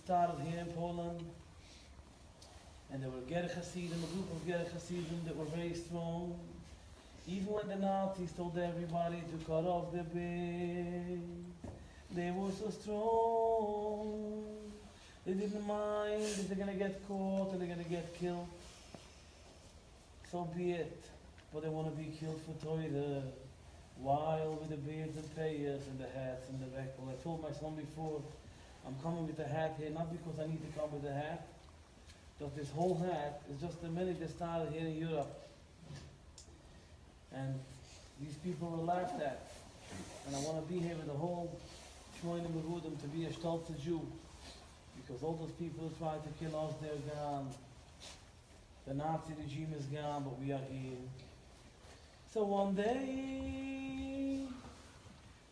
started here in Poland. And there were Ger Hasidim, a group of Ger Hasidim that were very strong. Even when the Nazis told everybody to cut off their beard, they were so strong. They didn't mind if they're going to get caught or they're going to get killed. So be it. But they want to be killed for Torah. While with the beards and payers and the hats and the bekel. I told my son before, I'm coming with the hat here, not because I need to come with the hat. Just this whole hat is just the minute they started here in Europe. And these people were laughed at. And I want to be here with the whole Shmoyne Merudim to be a stolze Jew. Because all those people who tried to kill us, they're gone. The Nazi regime is gone, but we are here. So one day,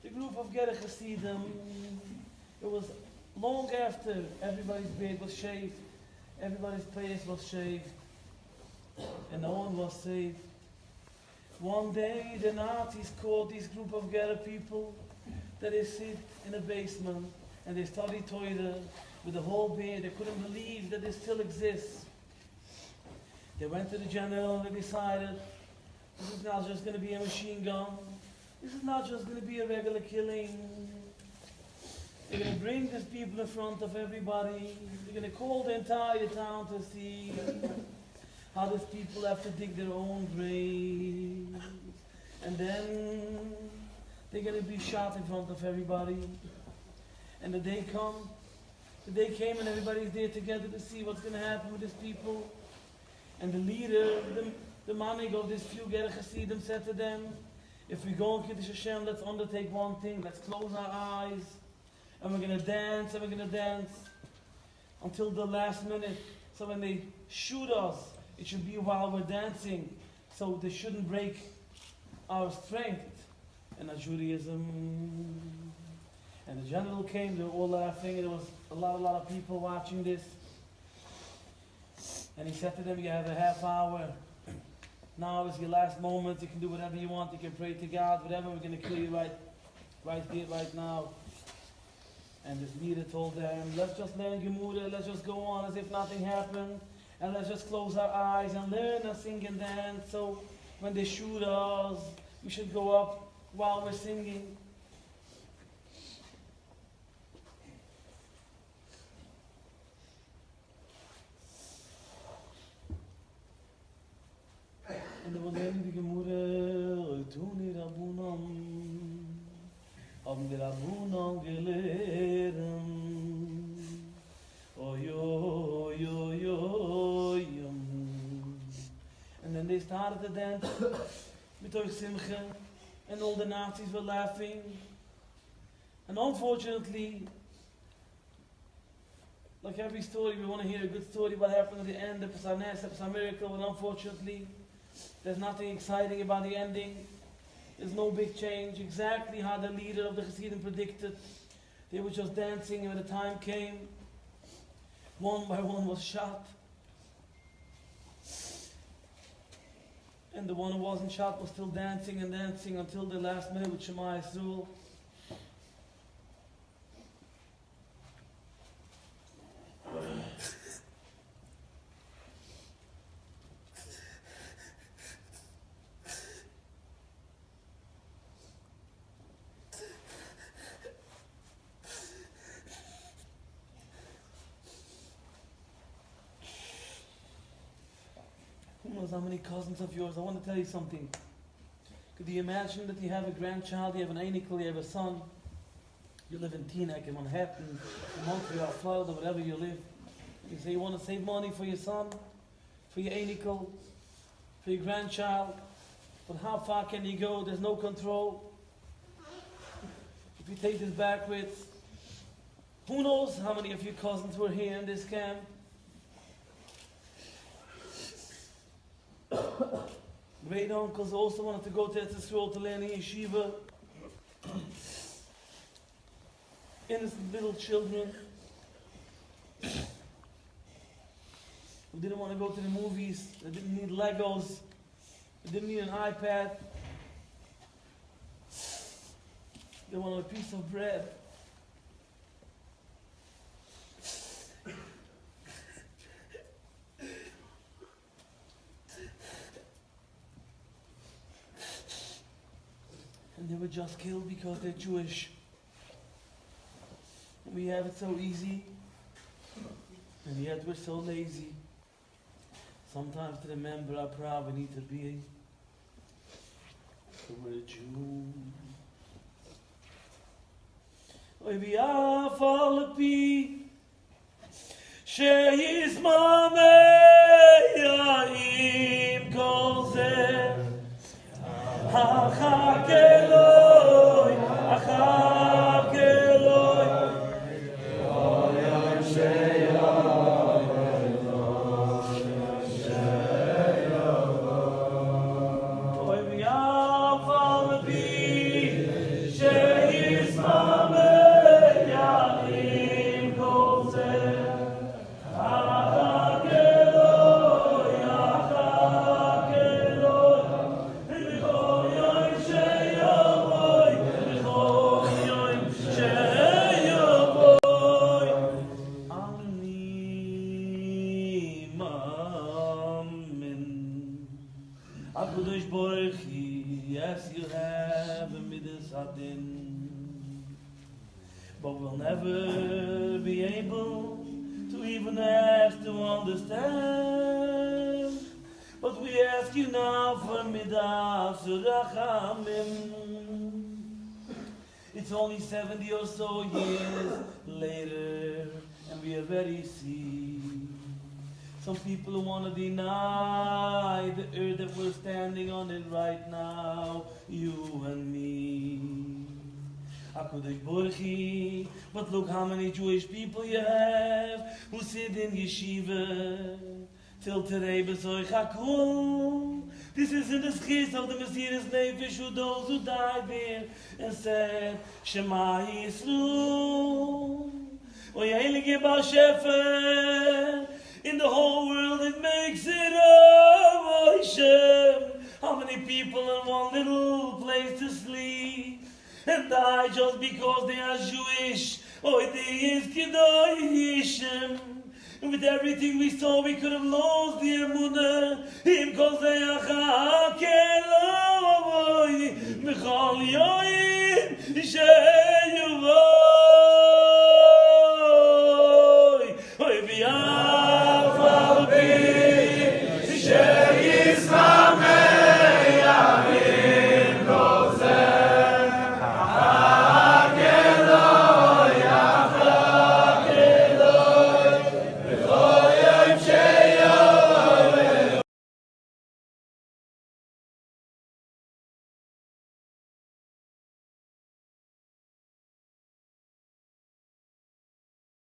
the group of Ger Hasidim, it was long after everybody's beard was shaved, everybody's face was shaved, and no one was saved. One day, the Nazis caught this group of Ger people that they sit in a basement and they study Torah with the whole beard. They couldn't believe that this still exists. They went to the general and they decided, this is not just going to be a machine gun. This is not just going to be a regular killing. They're going to bring these people in front of everybody. They're going to call the entire town to see how these people have to dig their own graves. And then they're going to be shot in front of everybody. And the day came and everybody's there together to see what's going to happen with these people. And the leader, the manig of this few Ger Hasidim said to them, if we go on Kiddush Hashem, let's undertake one thing. Let's close our eyes. And we're going to dance, and we're going to dance until the last minute. So when they shoot us, it should be while we're dancing. So they shouldn't break our strength. And our Judaism. And the general came, they were all laughing. There was a lot of people watching this. And he said to them, you have a half hour. Now is your last moment. You can do whatever you want. You can pray to God, whatever. We're going to kill you right here, right now. And this leader told them, let's just learn Gemara. Let's just go on as if nothing happened. And let's just close our eyes and learn and sing and dance. So when they shoot us, we should go up while we're singing. And there was in the Gemara, Tuni Rabunam, haben die Rabunam gelehrt. Oy, oy, oy, oy. And then they started to dance with Oy Simcha, and all the Nazis were laughing. And unfortunately, like every story, we want to hear a good story, what happened at the end, the Pesanes, the Pesa miracle, and unfortunately, there's nothing exciting about the ending. There's no big change. Exactly how the leader of the Hasidim predicted. They were just dancing, and when the time came, one by one was shot. And the one who wasn't shot was still dancing and dancing until the last minute with Shema Yisrael. How many cousins of yours? I want to tell you something. Could you imagine that you have a grandchild, you have an Einikl, you have a son, you live in Teaneck, in Manhattan, in Montreal, Florida, wherever you live. You say you want to save money for your son, for your Einikl, for your grandchild, but how far can you go? There's no control. If you take this backwards, who knows how many of your cousins were here in this camp? Great uncles also wanted to go to Eretz Yisrael to learn in yeshiva. Innocent little children who didn't want to go to the movies, they didn't need Legos, they didn't need an iPad. They wanted a piece of bread. and they were just killed because they're Jewish. And we have it so easy, and yet we're so lazy. Sometimes to remember how proud we need to be that we're a Jew. Oy v'yaf al-pi she'yismamei ya'im kol zeh achak Eloi, achak Eloi Oy v'yaf al-pi she'yismamei HaKadosh Baruch Hu, yes, you have a midas hadin, but we'll never be able to even ask to understand. But we ask you now for midas rachamim. It's only 70 or so years later, and we already see some people who want to deny the earth that we're standing on it right now, you and me. HaKadosh Baruch Hu, but look how many Jewish people you have who sit in yeshiva till today. B'zoich hakol. This is in the schis of the Messiah's Nefesh, who those who died there and said, Shema Yisrael, Oy Heilige Baal Shefer. In the whole world it makes it up, Hashem. How many people in one little place to sleep and die just because they are Jewish? Oh, it is Kedoshim. And with everything we saw, we could have lost the Emunah. Him calls the Achak Eloi.